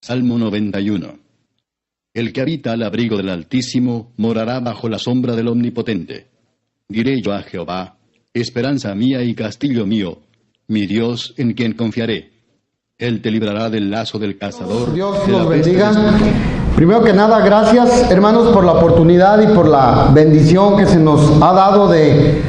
Salmo 91. El que habita al abrigo del Altísimo morará bajo la sombra del Omnipotente. Diré yo a Jehová, esperanza mía y castillo mío, mi Dios en quien confiaré. Él te librará del lazo del cazador. Dios los bendiga. Primero que nada, gracias hermanos por la oportunidad y por la bendición que se nos ha dado de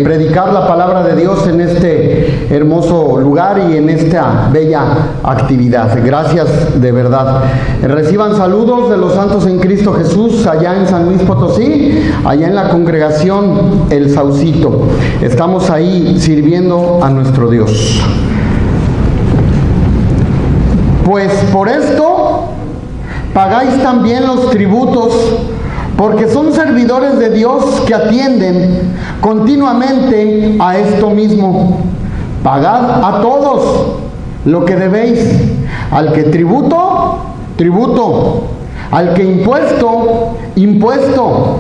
predicar la palabra de Dios en este hermoso lugar y en esta bella actividad. Gracias de verdad. Reciban saludos de los santos en Cristo Jesús allá en San Luis Potosí, allá en la congregación El Saucito. Estamos ahí sirviendo a nuestro Dios. Pues por esto pagáis también los tributos, porque son servidores de Dios que atienden continuamente a esto mismo. Pagad a todos lo que debéis, al que tributo, tributo, al que impuesto, impuesto,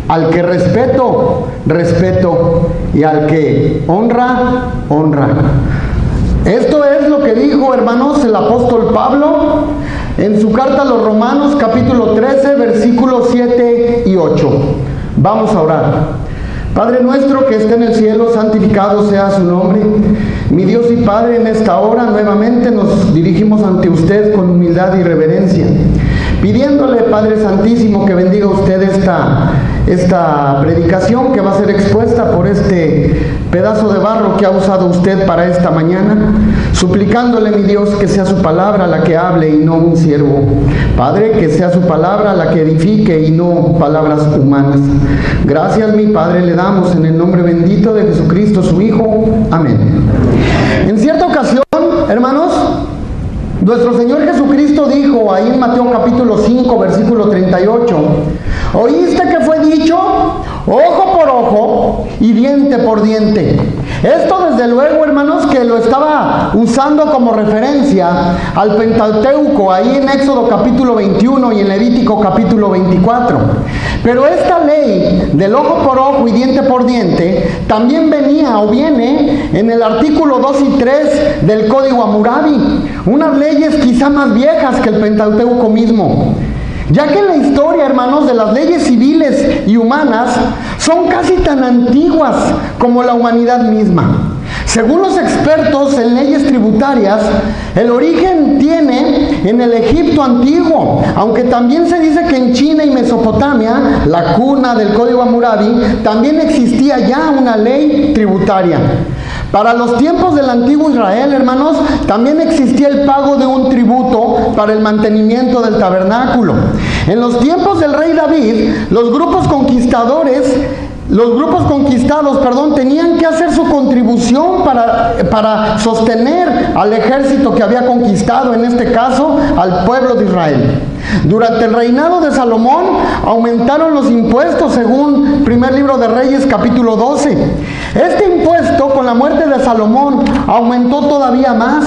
al que respeto, respeto, y al que honra, honra. Esto es lo que dijo, hermanos, el apóstol Pablo en su carta a los Romanos, capítulo 13, versículos 7 y 8. Vamos a orar. Padre nuestro que esté en el cielo, santificado sea su nombre. Mi Dios y Padre, en esta hora nuevamente nos dirigimos ante usted con humildad y reverencia, pidiéndole, Padre Santísimo, que bendiga usted esta predicación que va a ser expuesta por este pedazo de barro que ha usado usted para esta mañana, suplicándole, mi Dios, que sea su palabra la que hable y no un siervo. Padre, que sea su palabra la que edifique y no palabras humanas. Gracias, mi Padre, le damos en el nombre bendito de Jesucristo, su Hijo. Amén. En cierta ocasión, hermanos, nuestro Señor Jesucristo dijo ahí en Mateo capítulo 5, versículo 38, ¿oíste que fue dicho? Ojo por ojo y diente por diente. Esto desde luego, hermanos, que lo estaba usando como referencia al Pentateuco, ahí en Éxodo capítulo 21 y en Levítico capítulo 24. Pero esta ley del ojo por ojo y diente por diente también venía o viene en el artículo 2 y 3 del Código Hammurabi, unas leyes quizá más viejas que el Pentateuco mismo, ya que en la historia, hermanos, de las leyes civiles y humanas son casi tan antiguas como la humanidad misma. Según los expertos en leyes tributarias, el origen tiene en el Egipto antiguo, aunque también se dice que en China y Mesopotamia, la cuna del Código Hammurabi, también existía ya una ley tributaria. Para los tiempos del antiguo Israel, hermanos, también existía el pago de un tributo para el mantenimiento del tabernáculo. En los tiempos del rey David, los grupos conquistados, tenían que hacer su contribución para sostener al ejército que había conquistado, en este caso, al pueblo de Israel. Durante el reinado de Salomón aumentaron los impuestos, según primer libro de Reyes capítulo 12. Este impuesto, con la muerte de Salomón, aumentó todavía más.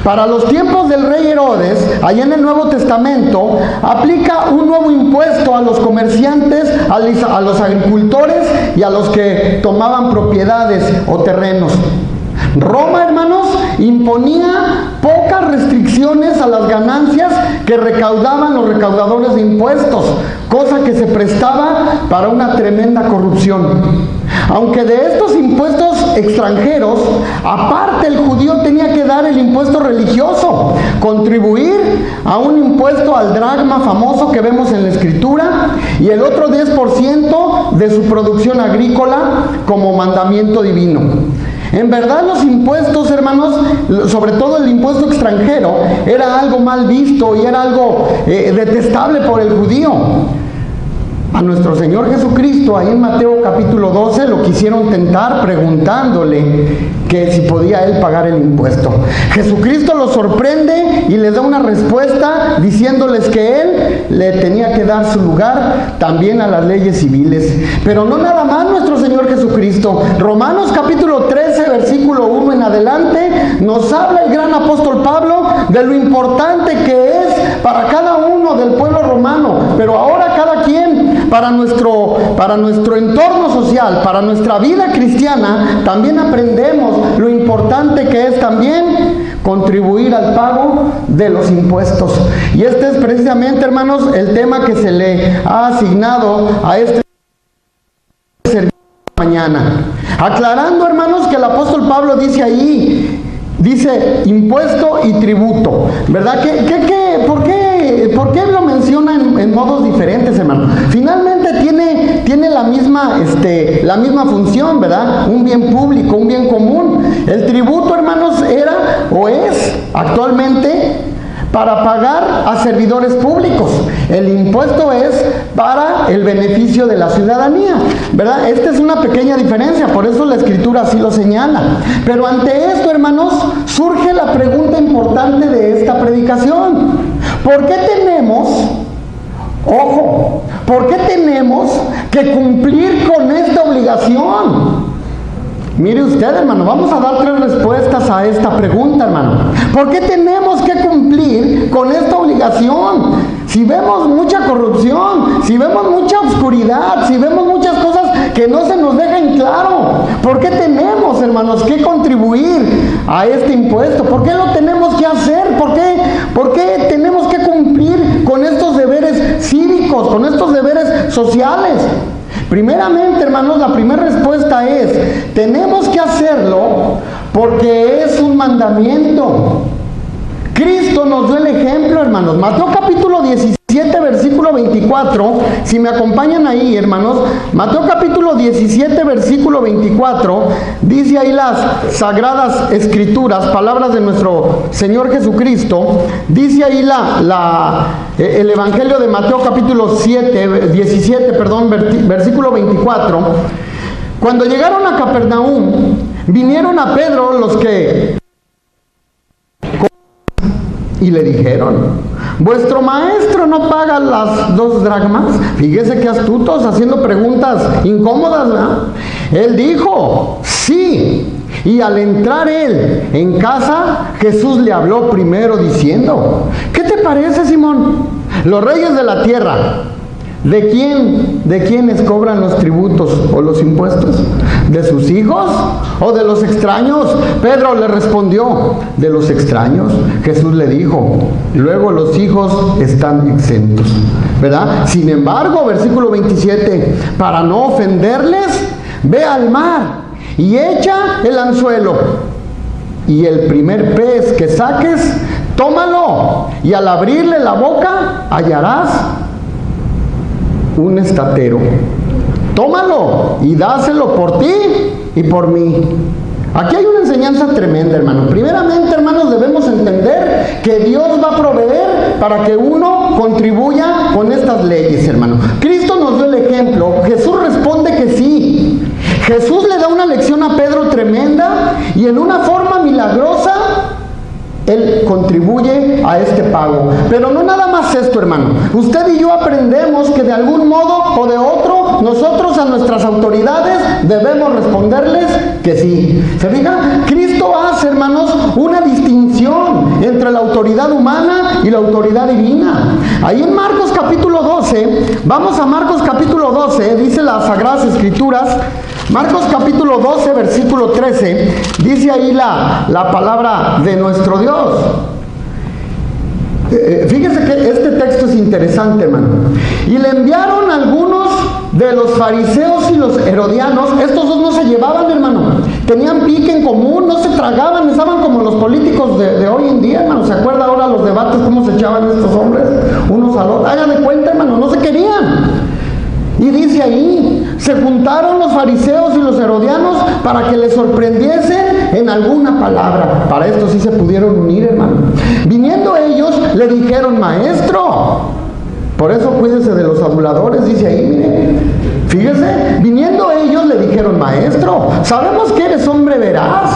Para los tiempos del rey Herodes, allá en el Nuevo Testamento, aplica un nuevo impuesto a los comerciantes, a los agricultores y a los que tomaban propiedades o terrenos. Roma, hermanos, imponía pocas restricciones a las ganancias que recaudaban los recaudadores de impuestos, cosa que se prestaba para una tremenda corrupción. Aunque de estos impuestos extranjeros, aparte el judío tenía que dar el impuesto religioso, contribuir a un impuesto al dracma famoso que vemos en la Escritura, y el otro 10% de su producción agrícola como mandamiento divino. En verdad los impuestos, hermanos, sobre todo el impuesto extranjero, era algo mal visto y era algo detestable por el judío. A nuestro Señor Jesucristo, ahí en Mateo capítulo 12, lo quisieron tentar preguntándole que si podía él pagar el impuesto. Jesucristo los sorprende y les da una respuesta diciéndoles que él le tenía que dar su lugar también a las leyes civiles. Pero no nada más nuestro Señor Jesucristo. Romanos capítulo 13, versículo 1 en adelante, nos habla el gran apóstol Pablo de lo importante que es para cada uno del pueblo romano, pero ahora cada quien, para nuestro entorno social, para nuestra vida cristiana, también aprendemos lo importante que es también contribuir al pago de los impuestos. Y este es precisamente, hermanos, el tema que se le ha asignado a este servicio de mañana. Aclarando, hermanos, que el apóstol Pablo dice ahí, dice impuesto y tributo, ¿verdad? ¿Por qué lo menciona en modos diferentes, hermano? Finalmente tiene la misma función, ¿verdad? Un bien público, un bien común. El tributo, hermanos, era o es actualmente para pagar a servidores públicos. El impuesto es para el beneficio de la ciudadanía, ¿verdad? Esta es una pequeña diferencia, por eso la Escritura así lo señala. Pero ante esto, hermanos, surge la pregunta importante de esta predicación. ¿Por qué tenemos que cumplir con esta obligación? Mire usted, hermano, vamos a dar 3 respuestas a esta pregunta, hermano. ¿Por qué tenemos que cumplir con esta obligación? Si vemos mucha corrupción, si vemos mucha oscuridad, si vemos muchas cosas que no se nos dejan claro, ¿por qué tenemos, hermanos, que contribuir a este impuesto? ¿Por qué lo tenemos que hacer? ¿Por qué tenemos que cumplir con estos deberes cívicos, con estos deberes sociales? Primeramente, hermanos, la primera respuesta es, tenemos que hacerlo porque es un mandamiento. Cristo nos dio el ejemplo, hermanos. Mateo capítulo 17, versículo 24, si me acompañan ahí, hermanos, Mateo capítulo 17, versículo 24, dice ahí las sagradas escrituras, palabras de nuestro Señor Jesucristo, dice ahí el Evangelio de Mateo capítulo 17, versículo 24, cuando llegaron a Capernaum, vinieron a Pedro los que y le dijeron, ¿vuestro maestro no paga las 2 dracmas? Fíjese qué astutos, haciendo preguntas incómodas, ¿verdad? Él dijo, sí. Y al entrar él en casa, Jesús le habló primero diciendo, ¿qué te parece, Simón? Los reyes de la tierra, ¿de quiénes cobran los tributos o los impuestos? ¿De sus hijos o de los extraños? Pedro le respondió, de los extraños. Jesús le dijo, luego los hijos están exentos, ¿verdad? Sin embargo, versículo 27, para no ofenderles, ve al mar y echa el anzuelo, y el primer pez que saques, tómalo, y al abrirle la boca hallarás un estatero. Tómalo y dáselo por ti y por mí. Aquí hay una enseñanza tremenda, hermano. Primeramente, hermanos, debemos entender que Dios va a proveer para que uno contribuya con estas leyes, hermano. Cristo nos dio el ejemplo. Jesús responde que sí. Jesús le da una lección a Pedro tremenda y en una forma milagrosa Él contribuye a este pago. Pero no nada más esto, hermano. Usted y yo aprendemos que de algún modo o de otro, nosotros a nuestras autoridades debemos responderles que sí. ¿Se fijan? Cristo hace, hermanos, una distinción entre la autoridad humana y la autoridad divina. Ahí en Marcos capítulo 12, vamos a Marcos capítulo 12, dice las Sagradas Escrituras, Marcos capítulo 12, versículo 13, dice ahí la palabra de nuestro Dios. Fíjese que este texto es interesante, hermano. Y le enviaron algunos de los fariseos y los herodianos. Estos dos no se llevaban, hermano. Tenían pique en común, no se tragaban, estaban como los políticos de hoy en día, hermano. ¿Se acuerda ahora los debates cómo se echaban estos hombres unos a los? Hagan de cuenta, hermano, no se querían. Y dice ahí, se juntaron los fariseos y los herodianos para que les sorprendiesen en alguna palabra. Para esto sí se pudieron unir, hermano. Viniendo ellos, le dijeron, maestro. Por eso cuídese de los aduladores, dice ahí, mire. Fíjese, viniendo ellos le dijeron, maestro, sabemos que eres hombre veraz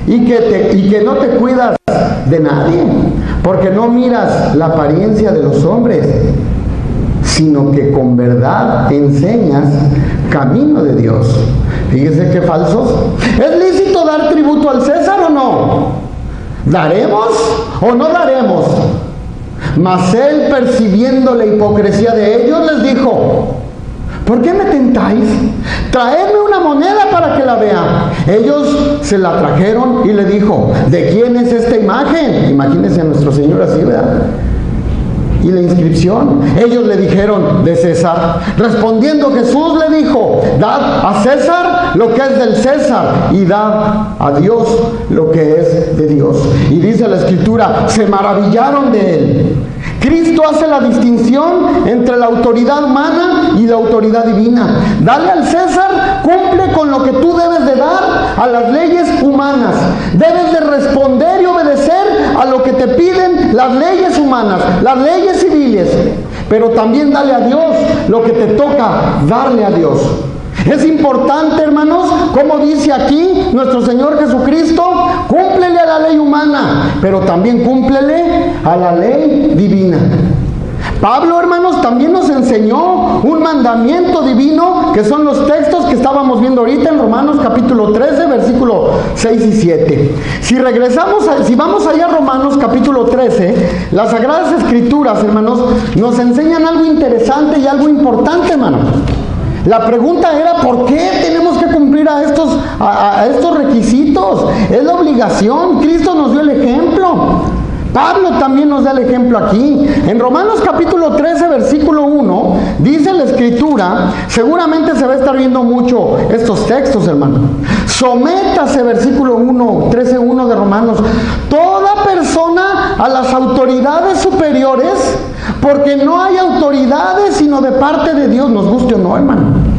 y que no te cuidas de nadie, porque no miras la apariencia de los hombres, sino que con verdad enseñas camino de Dios. Fíjese qué falsos. ¿Es lícito dar tributo al César o no? ¿Daremos o no daremos? Mas él, percibiendo la hipocresía de ellos, les dijo, ¿por qué me tentáis? Traedme una moneda para que la vea. Ellos se la trajeron y le dijo, ¿de quién es esta imagen? Imagínense a nuestro Señor así, ¿verdad? Y la inscripción, ellos le dijeron, de César. Respondiendo Jesús le dijo, dad a César lo que es del César y dad a Dios lo que es de Dios. Y dice la Escritura, se maravillaron de él. Cristo hace la distinción entre la autoridad humana y la autoridad divina. Dale al César, cumple con lo que tú debes de dar a las leyes humanas. Debes de responder y obedecer a lo que te piden las leyes humanas, las leyes civiles. Pero también dale a Dios lo que te toca darle a Dios. Es importante, hermanos, como dice aquí nuestro Señor Jesucristo, cúmplele a la ley humana, pero también cúmplele a la ley divina. Pablo, hermanos, también nos enseñó un mandamiento divino, que son los textos que estábamos viendo ahorita en Romanos capítulo 13, versículo 6 y 7. Si vamos allá a Romanos capítulo 13, las Sagradas Escrituras, hermanos, nos enseñan algo interesante y algo importante, hermanos. La pregunta era, ¿por qué tenemos que cumplir a estos requisitos? Es la obligación. Cristo nos dio el ejemplo. Pablo también nos da el ejemplo aquí. En Romanos capítulo 13, versículo 1, dice la Escritura, seguramente se va a estar viendo mucho estos textos, hermano. Sométase, versículo 1, 13:1 de Romanos, toda persona a las autoridades superiores, porque no hay autoridades sino de parte de Dios, nos guste o no, hermano.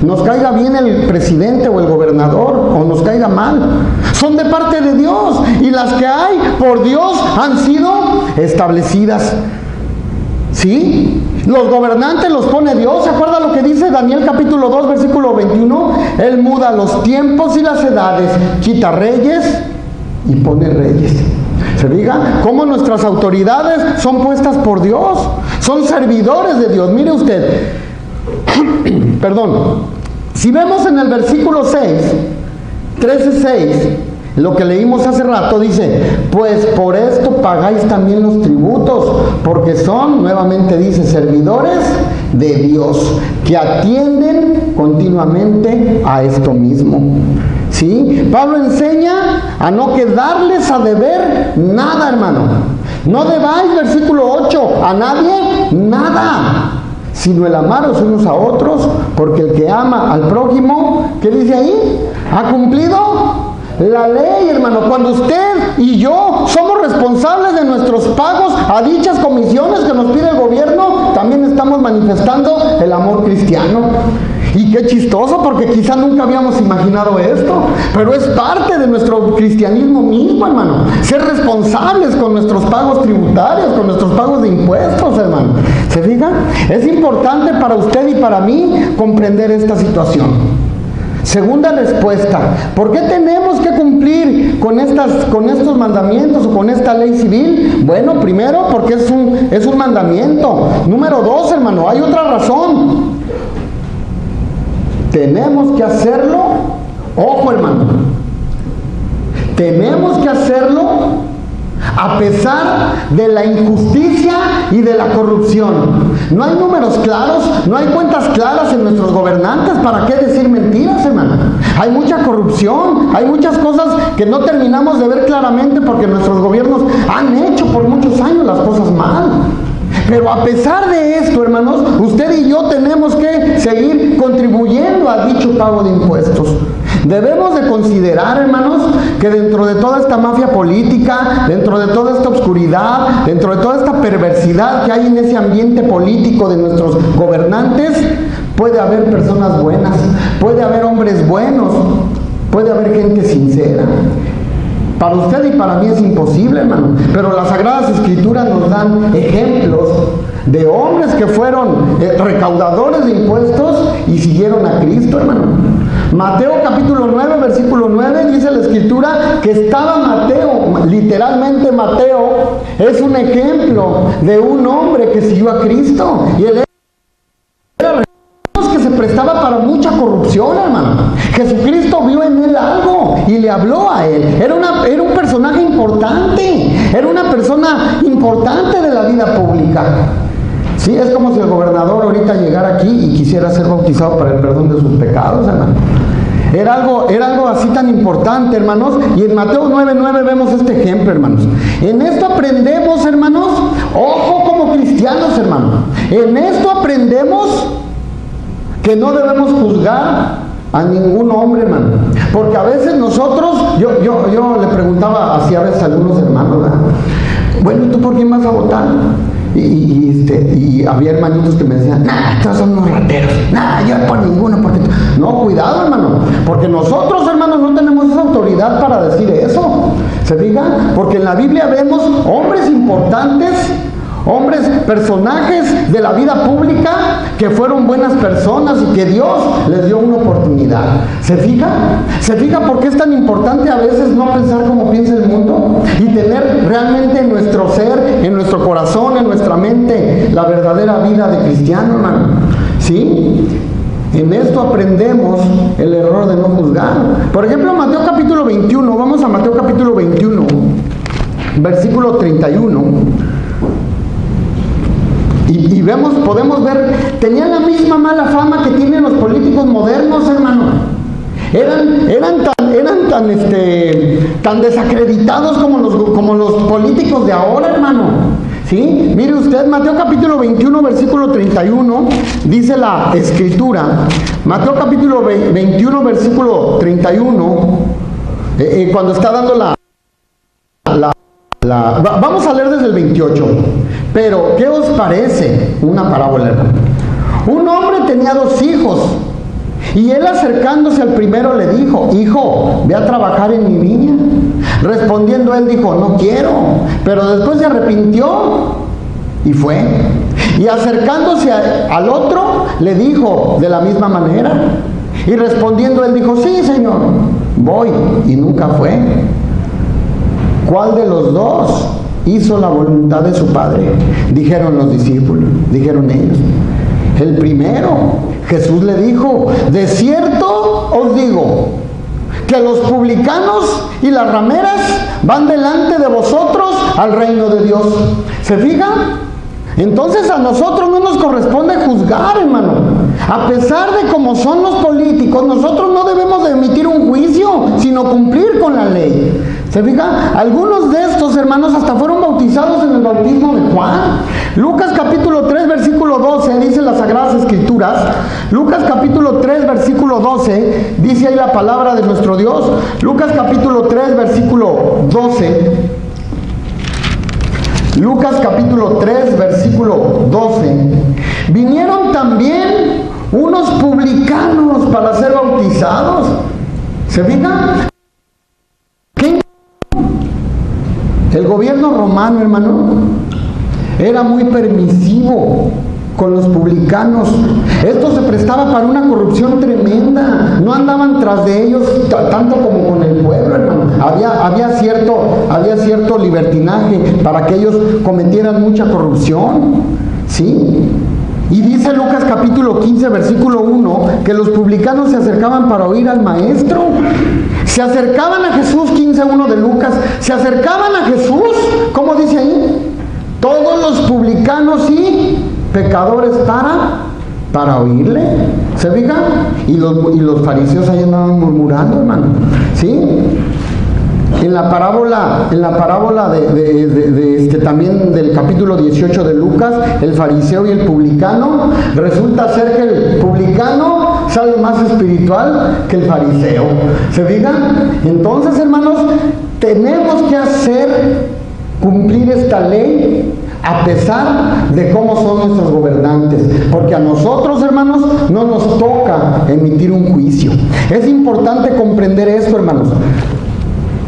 Nos caiga bien el presidente o el gobernador, o nos caiga mal, son de parte de Dios, y las que hay por Dios han sido establecidas. ¿Sí? Los gobernantes los pone Dios. ¿Se acuerda lo que dice Daniel capítulo 2, versículo 21? Él muda los tiempos y las edades, quita reyes y pone reyes. ¿Se diga? ¿Cómo nuestras autoridades son puestas por Dios? Son servidores de Dios. Mire usted, perdón, si vemos en el versículo 6, 13:6, lo que leímos hace rato, dice, pues por esto pagáis también los tributos, porque son, nuevamente dice, servidores de Dios, que atienden continuamente a esto mismo. ¿Sí? Pablo enseña a no quedarles a deber nada, hermano. No debáis, versículo 8, a nadie nada, sino el amaros unos a otros, porque el que ama al prójimo, ¿qué dice ahí? Ha cumplido la ley, hermano. Cuando usted y yo somos responsables de nuestros pagos a dichas comisiones que nos pide el gobierno, también estamos manifestando el amor cristiano. Y qué chistoso, porque quizá nunca habíamos imaginado esto, pero es parte de nuestro cristianismo mismo, hermano. Ser responsables con nuestros pagos tributarios, con nuestros pagos de impuestos, hermano. ¿Se fijan? Es importante para usted y para mí comprender esta situación. Segunda respuesta, ¿por qué tenemos que cumplir con estos mandamientos o con esta ley civil? Bueno, primero, porque es un mandamiento. Número 2, hermano, hay otra razón. Tenemos que hacerlo, ojo, hermano, tenemos que hacerlo a pesar de la injusticia y de la corrupción. No hay números claros, no hay cuentas claras en nuestros gobernantes. ¿Para qué decir mentiras, hermano? Hay mucha corrupción, hay muchas cosas que no terminamos de ver claramente porque nuestros gobiernos han hecho por muchos años las cosas mal. Pero a pesar de esto, hermanos, usted y yo tenemos que seguir contribuyendo a dicho pago de impuestos. Debemos de considerar, hermanos, que dentro de toda esta mafia política, dentro de toda esta oscuridad, dentro de toda esta perversidad que hay en ese ambiente político de nuestros gobernantes, puede haber personas buenas, puede haber hombres buenos, puede haber gente sincera. Para usted y para mí es imposible, hermano, pero las Sagradas Escrituras nos dan ejemplos de hombres que fueron recaudadores de impuestos y siguieron a Cristo, hermano. Mateo capítulo 9, versículo 9, dice la Escritura que estaba Mateo, literalmente Mateo es un ejemplo de un hombre que siguió a Cristo, y él era que se prestaba para mucha corrupción, hermano. Jesucristo vio en él algo y le habló a él. Era un personaje importante, era una persona importante de la vida pública. Sí, es como si el gobernador ahorita llegara aquí y quisiera ser bautizado para el perdón de sus pecados, hermano. Era algo así tan importante, hermanos. Y en Mateo 9:9 vemos este ejemplo, hermanos. En esto aprendemos, hermanos, ojo como cristianos, hermanos. En esto aprendemos que no debemos juzgar a ningún hombre, hermano. Porque a veces nosotros, yo le preguntaba así a veces a algunos hermanos, ¿verdad? Bueno, ¿y tú por quién vas a votar? Y había hermanitos que me decían, nah, todos son unos rateros, nah, yo por ninguno, porque... No, cuidado, hermano, porque nosotros, hermanos, no tenemos esa autoridad para decir eso. ¿Se fijan? Porque en la Biblia vemos hombres importantes, hombres, personajes de la vida pública que fueron buenas personas y que Dios les dio una oportunidad. ¿Se fija? ¿Se fija por qué es tan importante a veces no pensar como piensa el mundo? Y tener realmente en nuestro ser, en nuestro corazón, en nuestra mente, la verdadera vida de cristiano, hermano. ¿Sí? En esto aprendemos el error de no juzgar. Por ejemplo, Mateo capítulo 21, vamos a Mateo capítulo 21, versículo 31. Y vemos, podemos ver, tenían la misma mala fama que tienen los políticos modernos, hermano. Eran tan desacreditados como los políticos de ahora, hermano. ¿Sí? Mire usted, Mateo capítulo 21, versículo 31, dice la Escritura. Mateo capítulo 21, versículo 31, cuando está dando vamos a leer desde el 28. Pero, ¿qué os parece? Una parábola, hermano. Un hombre tenía 2 hijos, y él acercándose al primero le dijo, hijo, ve a trabajar en mi viña. Respondiendo él dijo, no quiero. Pero después se arrepintió y fue. Y acercándose al otro le dijo de la misma manera. Y respondiendo él dijo, sí, Señor, voy. Y nunca fue. ¿Cuál de los dos hizo la voluntad de su padre? Dijeron los discípulos, dijeron ellos. El primero. Jesús le dijo, de cierto os digo, que los publicanos y las rameras van delante de vosotros al reino de Dios. ¿Se fijan? Entonces a nosotros no nos corresponde juzgar, hermano. A pesar de cómo son los políticos, nosotros no debemos de emitir un juicio, sino cumplir con la ley. ¿Se fijan? Algunos de estos hermanos hasta fueron bautizados en el bautismo de Juan. Lucas capítulo 3, versículo 12, dice las Sagradas Escrituras. Lucas capítulo 3, versículo 12, dice ahí la palabra de nuestro Dios. Lucas capítulo 3, versículo 12. Lucas capítulo 3, versículo 12. Vinieron también unos publicanos para ser bautizados. ¿Se fijan? El gobierno romano, hermano, era muy permisivo con los publicanos. Esto se prestaba para una corrupción tremenda. No andaban tras de ellos tanto como con el pueblo, hermano. Había cierto libertinaje para que ellos cometieran mucha corrupción. ¿Sí? Y dice Lucas capítulo 15, versículo 1, que los publicanos se acercaban para oír al maestro. Se acercaban a Jesús, 15:1 de Lucas, se acercaban a Jesús, ¿cómo dice ahí? Todos los publicanos y pecadores para oírle. ¿Se fijan? Y los fariseos ahí andaban murmurando, hermano. ¿Sí? En la parábola también del capítulo 18 de Lucas, el fariseo y el publicano, resulta ser que el publicano sale más espiritual que el fariseo. ¿Se fijan? Entonces, hermanos, tenemos que cumplir esta ley a pesar de cómo son nuestros gobernantes, porque a nosotros, hermanos, no nos toca emitir un juicio. Es importante comprender esto, hermanos.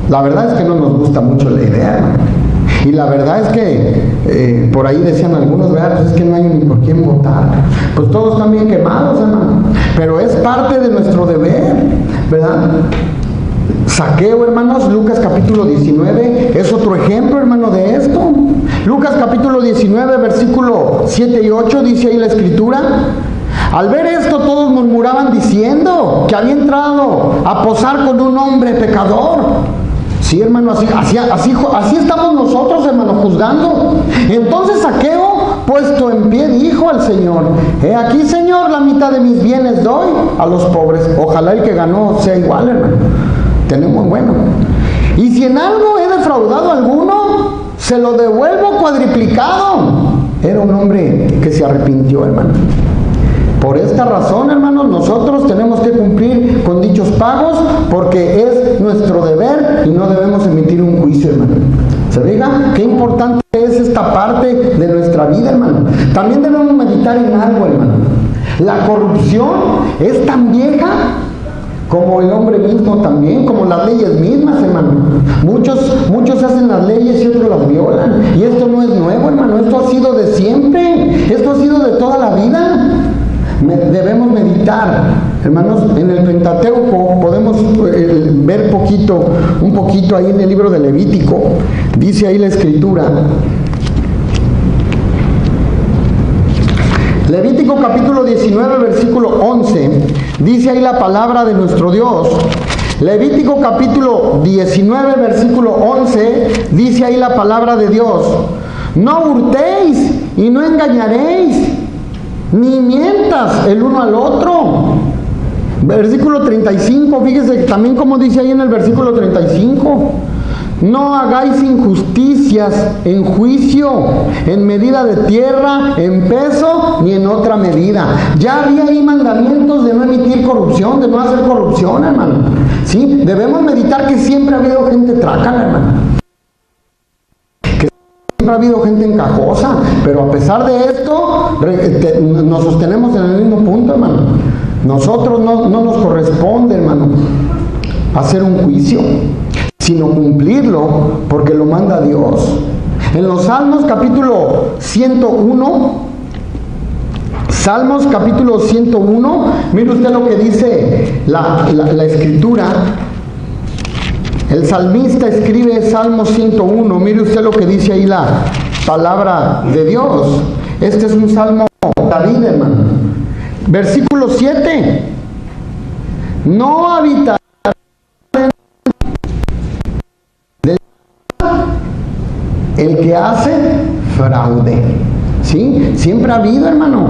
La verdad es que no nos gusta mucho la idea, hermano. Y la verdad es que por ahí decían algunos, ¿verdad? Pues es que no hay ni por quién votar. Pues todos están bien quemados, hermano. Pero es parte de nuestro deber, ¿verdad? Saqueo, hermanos, Lucas capítulo 19, es otro ejemplo, hermano, de esto. Lucas capítulo 19, versículo 7 y 8, dice ahí la Escritura. Al ver esto, todos murmuraban diciendo que había entrado a posar con un hombre pecador. Sí, hermano, así estamos nosotros, hermano, juzgando. Entonces Saqueo, puesto en pie, dijo al Señor: he aquí, Señor, la mitad de mis bienes doy a los pobres. Ojalá el que ganó sea igual, hermano. Tenemos bueno. Y si en algo he defraudado a alguno, se lo devuelvo cuadriplicado. Era un hombre que se arrepintió, hermano. Por esta razón, hermanos, nosotros tenemos que cumplir con dichos pagos, porque es nuestro deber y no debemos emitir un juicio, hermano. ¿Se fija? Qué importante es esta parte de nuestra vida, hermano. También debemos meditar en algo, hermano. La corrupción es tan vieja como el hombre mismo también, como las leyes mismas, hermano. Muchos hacen las leyes y otros las violan. Y esto no es nuevo, hermano. Esto ha sido de siempre. Esto ha sido de toda la vida. Debemos meditar, hermanos. En el Pentateuco podemos ver un poquito ahí en el libro de Levítico. Dice ahí la Escritura, Levítico capítulo 19 versículo 11, dice ahí la palabra de nuestro Dios. Levítico capítulo 19 versículo 11, dice ahí la palabra de Dios: no hurtéis y no engañaréis, ni mientas el uno al otro. Versículo 35, fíjese también como dice ahí en el versículo 35: no hagáis injusticias en juicio, en medida de tierra, en peso, ni en otra medida. Ya había ahí mandamientos de no emitir corrupción, de no hacer corrupción, hermano. ¿Sí? Debemos meditar que siempre ha habido gente trácala, hermano. Siempre ha habido gente encajosa, pero a pesar de esto, nos sostenemos en el mismo punto, hermano. Nosotros no nos corresponde, hermano, hacer un juicio, sino cumplirlo, porque lo manda Dios. En los Salmos capítulo 101, Salmos capítulo 101, mire usted lo que dice la Escritura. El salmista escribe Salmos 101, mire usted lo que dice ahí la palabra de Dios. Este es un salmo de David, hermano. Versículo 7: no habitará el que hace fraude. ¿Sí? Siempre ha habido, hermano.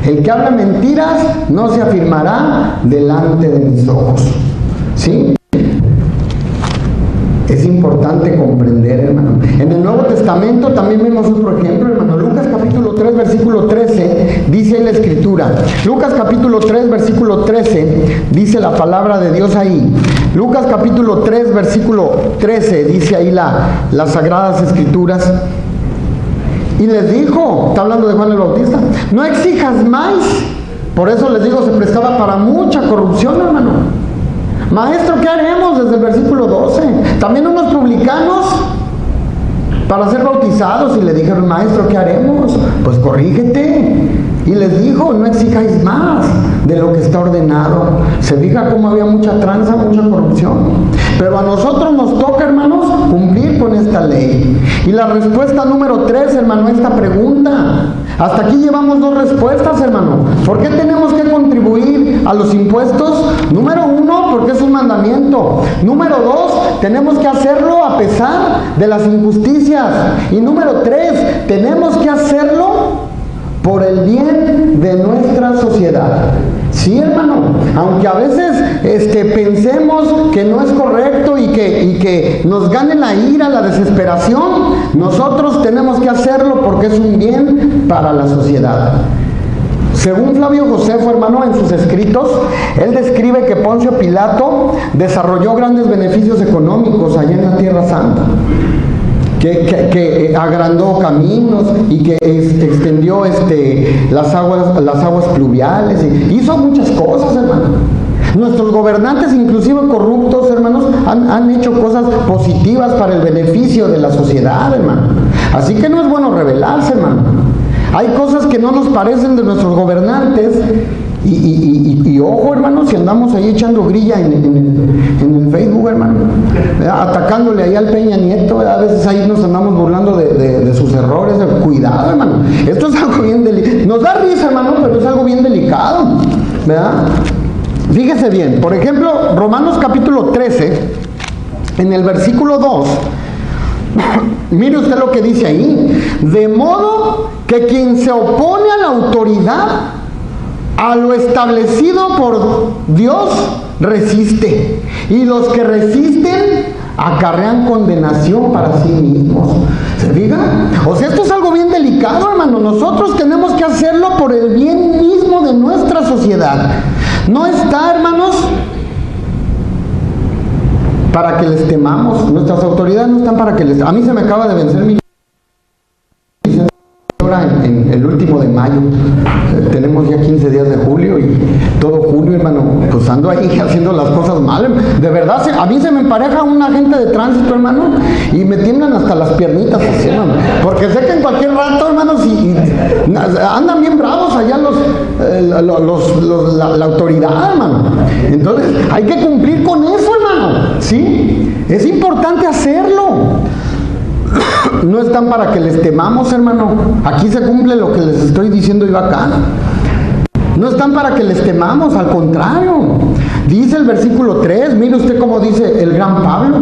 El que habla mentiras no se afirmará delante de mis ojos. ¿Sí? Es importante comprender, hermano. En el Nuevo Testamento también vemos otro ejemplo, hermano. Lucas capítulo 3, versículo 13, dice en la Escritura. Lucas capítulo 3, versículo 13, dice la palabra de Dios ahí. Lucas capítulo 3, versículo 13, dice ahí las Sagradas Escrituras. Y les dijo, está hablando de Juan el Bautista: no exijas más. Por eso les digo, se prestaba para mucha corrupción, hermano. Maestro, ¿qué haremos? Desde el versículo 12. También unos publicanos para ser bautizados, y le dijeron: maestro, ¿qué haremos? Pues corrígete. Y les dijo: no exijáis más de lo que está ordenado. Se fija cómo había mucha tranza, mucha corrupción. Pero a nosotros nos toca, hermanos, cumplir con esta ley. Y la respuesta número 3, hermano, a esta pregunta. Hasta aquí llevamos 2 respuestas, hermano. ¿Por qué tenemos que contribuir a los impuestos? Número 1, porque es un mandamiento. Número 2, tenemos que hacerlo a pesar de las injusticias. Y número 3, tenemos que hacerlo por el bien de nuestra sociedad. Sí, hermano, aunque a veces pensemos que no es correcto y que nos gane la ira, la desesperación, nosotros tenemos que hacerlo porque es un bien para la sociedad. Según Flavio Josefo, hermano, en sus escritos, él describe que Poncio Pilato desarrolló grandes beneficios económicos allá en la Tierra Santa. Que agrandó caminos y que extendió las aguas pluviales, hizo muchas cosas, hermano. Nuestros gobernantes, inclusive corruptos, hermanos, han hecho cosas positivas para el beneficio de la sociedad, hermano. Así que no es bueno rebelarse, hermano. Hay cosas que no nos parecen de nuestros gobernantes. Y ojo, hermano, si andamos ahí echando grilla en el Facebook, hermano, atacándole ahí al Peña Nieto, a veces ahí nos andamos burlando de sus errores. Cuidado, hermano, esto es algo bien delicado. Nos da risa, hermano, pero es algo bien delicado, ¿verdad? Fíjese bien, por ejemplo, Romanos capítulo 13, en el versículo 2, Mire usted lo que dice ahí. De modo que quien se opone a la autoridad, a lo establecido por Dios, resiste. Y los que resisten acarrean condenación para sí mismos. ¿Se fijan? O sea, esto es algo bien delicado, hermano. Nosotros tenemos que hacerlo por el bien mismo de nuestra sociedad. No está, hermanos, para que les temamos. Nuestras autoridades no están para que les... A mí se me acaba de vencer mi licencia en el último de mayo. Tenemos ya 15 días de julio y todo julio, hermano, pues ando ahí haciendo las cosas mal. De verdad, a mí se me empareja un agente de tránsito, hermano, y me tiemblan hasta las piernitas así, hermano, porque sé que en cualquier rato, hermanos, andan bien bravos allá la autoridad, hermano. Entonces hay que cumplir con eso, hermano, ¿sí? Es importante hacerlo. No están para que les temamos, hermano. Aquí se cumple lo que les estoy diciendo yo acá. No están para que les temamos, al contrario. Dice el versículo 3, mire usted cómo dice el gran Pablo.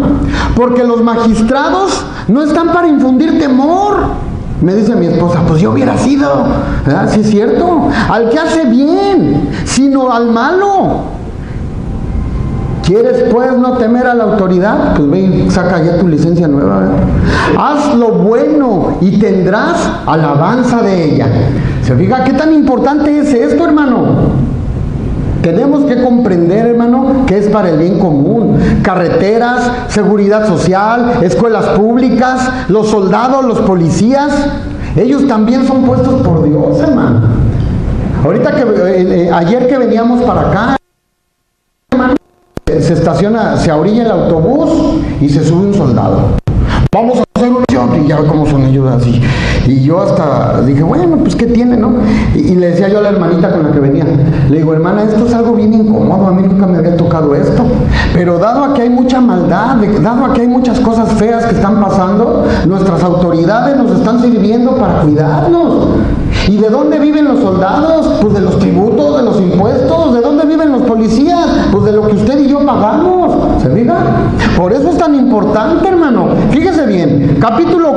Porque los magistrados no están para infundir temor. Me dice mi esposa, pues yo hubiera sido, ¿verdad? Sí es cierto, al que hace bien, sino al malo. ¿Quieres pues no temer a la autoridad? Pues ve y saca ya tu licencia nueva, ¿verdad? Haz lo bueno y tendrás alabanza de ella. ¿Se fija qué tan importante es esto, hermano? Tenemos que comprender, hermano, que es para el bien común. Carreteras, seguridad social, escuelas públicas, los soldados, los policías, ellos también son puestos por Dios, hermano. Ahorita ayer que veníamos para acá, se estaciona, se orilla el autobús y se sube un soldado. Vamos a hacer una acción, y ya ve cómo son ellos así. Y yo hasta dije, bueno, pues ¿qué tiene, no? Y le decía yo a la hermanita con la que venía, le digo, hermana, esto es algo bien incómodo, a mí nunca me había tocado esto. Pero dado a que hay mucha maldad, dado a que hay muchas cosas feas que están pasando, nuestras autoridades nos están sirviendo para cuidarnos. ¿Y de dónde viven los soldados? Pues de los tributos, de los impuestos. ¿De dónde viven los policías? Pues de lo que usted y yo pagamos. ¿Se fija? Por eso es tan importante, hermano. Fíjese bien, capítulo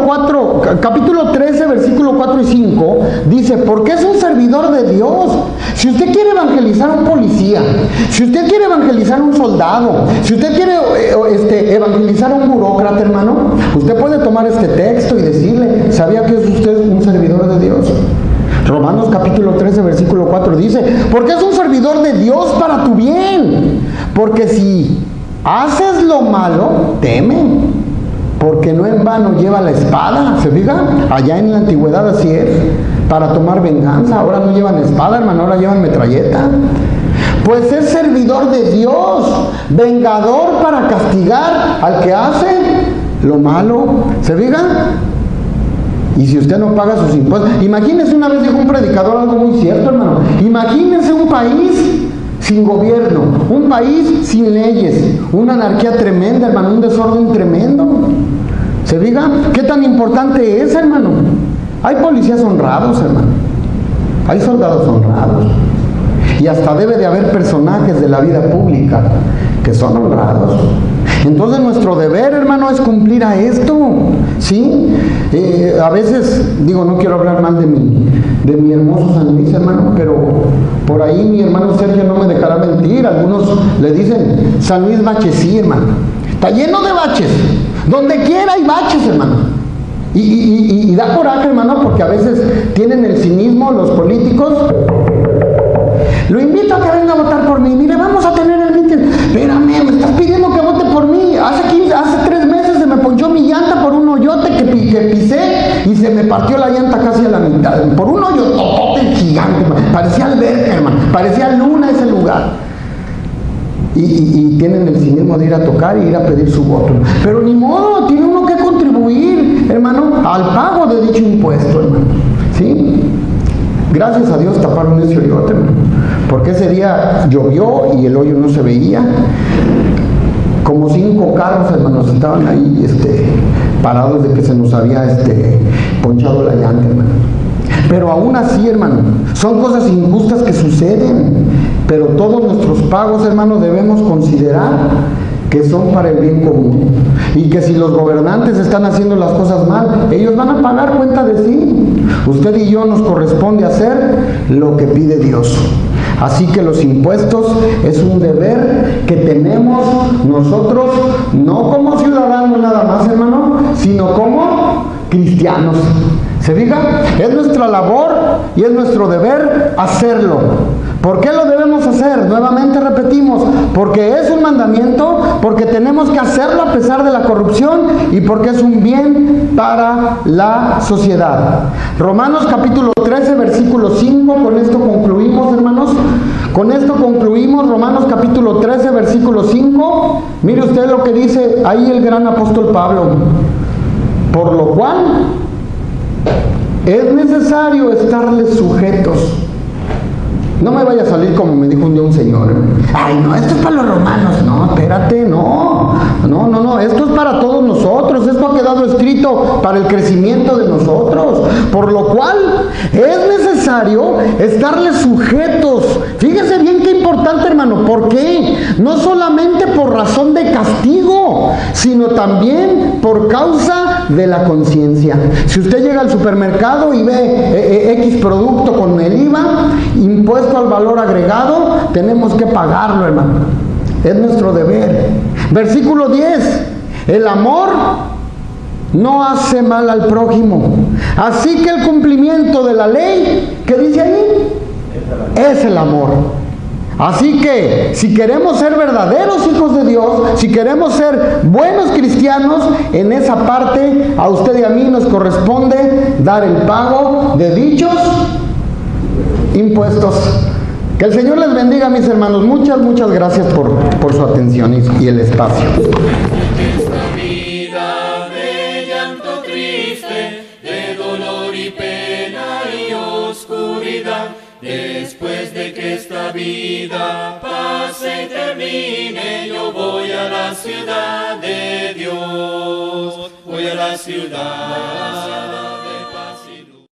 13, versículo 4 y 5, dice, porque es un servidor de Dios. Si usted quiere evangelizar a un policía, si usted quiere evangelizar a un soldado, si usted quiere evangelizar a un burócrata, hermano, usted puede tomar este texto y decirle, ¿sabía que es usted un servidor de Dios? Romanos capítulo 13, versículo 4 dice, porque es un servidor de Dios para tu bien, porque si haces lo malo, teme, porque no en vano lleva la espada. ¿Se fija? Allá en la antigüedad así es, para tomar venganza. Ahora no llevan espada, hermano, ahora llevan metralleta. Pues es servidor de Dios, vengador para castigar al que hace lo malo. ¿Se fija? Y si usted no paga sus impuestos, imagínese, una vez dijo un predicador algo muy cierto, hermano, imagínese un país sin gobierno, un país sin leyes, una anarquía tremenda, hermano, un desorden tremendo. ¿Se fija? ¿Qué tan importante es, hermano? Hay policías honrados, hermano, hay soldados honrados, y hasta debe de haber personajes de la vida pública que son honrados. Entonces nuestro deber, hermano, es cumplir a esto, ¿sí? A veces, digo, no quiero hablar mal de mi hermoso San Luis, hermano, pero por ahí mi hermano Sergio no me dejará mentir. Algunos le dicen San Luis Bachesí, hermano. Está lleno de baches, donde quiera hay baches, hermano. Y da coraje, hermano, porque a veces tienen el cinismo los políticos. Lo invito a que venga a votar por mí. Mire, vamos a tener el mitin. Espérame, me estás pidiendo que vote por mí. Hace 3 meses se me ponchó mi llanta por un hoyote que pisé y se me partió la llanta casi a la mitad. Por un hoyote gigante, hermano. Parecía alberca, hermano. Parecía luna ese lugar. Y tienen el cinismo de ir a tocar y ir a pedir su voto. Pero ni modo, tiene uno que contribuir, hermano, al pago de dicho impuesto, hermano. ¿Sí? Gracias a Dios taparon ese hoyote, hermano, porque ese día llovió y el hoyo no se veía. Como 5 carros, hermanos, estaban ahí parados de que se nos había ponchado la llanta, hermano. Pero aún así, hermano, son cosas injustas que suceden, pero todos nuestros pagos, hermano, debemos considerar que son para el bien común, y que si los gobernantes están haciendo las cosas mal, ellos van a pagar cuenta de sí. Usted y yo nos corresponde hacer lo que pide Dios. Así que los impuestos es un deber que tenemos nosotros, no como ciudadanos nada más, hermano, sino como cristianos. ¿Se fija? Es nuestra labor y es nuestro deber hacerlo. ¿Por qué lo debemos hacer? Nuevamente repetimos, porque es un mandamiento, porque tenemos que hacerlo a pesar de la corrupción y porque es un bien para la sociedad. Romanos capítulo 13, versículo 5, con esto concluimos, hermanos. Con esto concluimos, Romanos capítulo 13, versículo 5. Mire usted lo que dice ahí el gran apóstol Pablo. Por lo cual es necesario estarles sujetos. No me vaya a salir como me dijo un día un señor. Ay, no, esto es para los romanos. No, espérate, no, esto es para todos nosotros. Esto ha quedado escrito para el crecimiento de nosotros. Por lo cual es necesario estarles sujetos. Fíjese bien qué importante, hermano. ¿Por qué? No solamente por razón de castigo, sino también por causa de la conciencia. Si usted llega al supermercado y ve X producto con el IVA, impuesto al valor agregado, tenemos que pagarlo, hermano. Es nuestro deber. Versículo 10. El amor no hace mal al prójimo. Así que el cumplimiento de la ley, ¿qué dice ahí? Es el amor. Así que si queremos ser verdaderos hijos de Dios, si queremos ser buenos cristianos, en esa parte a usted y a mí nos corresponde dar el pago de dichos impuestos. Que el Señor les bendiga, mis hermanos. Muchas gracias por su atención y el espacio. Esta vida de llanto triste, de dolor y pena y oscuridad, después de que esta vida pase y termine, yo voy a la ciudad de Dios, voy a la ciudad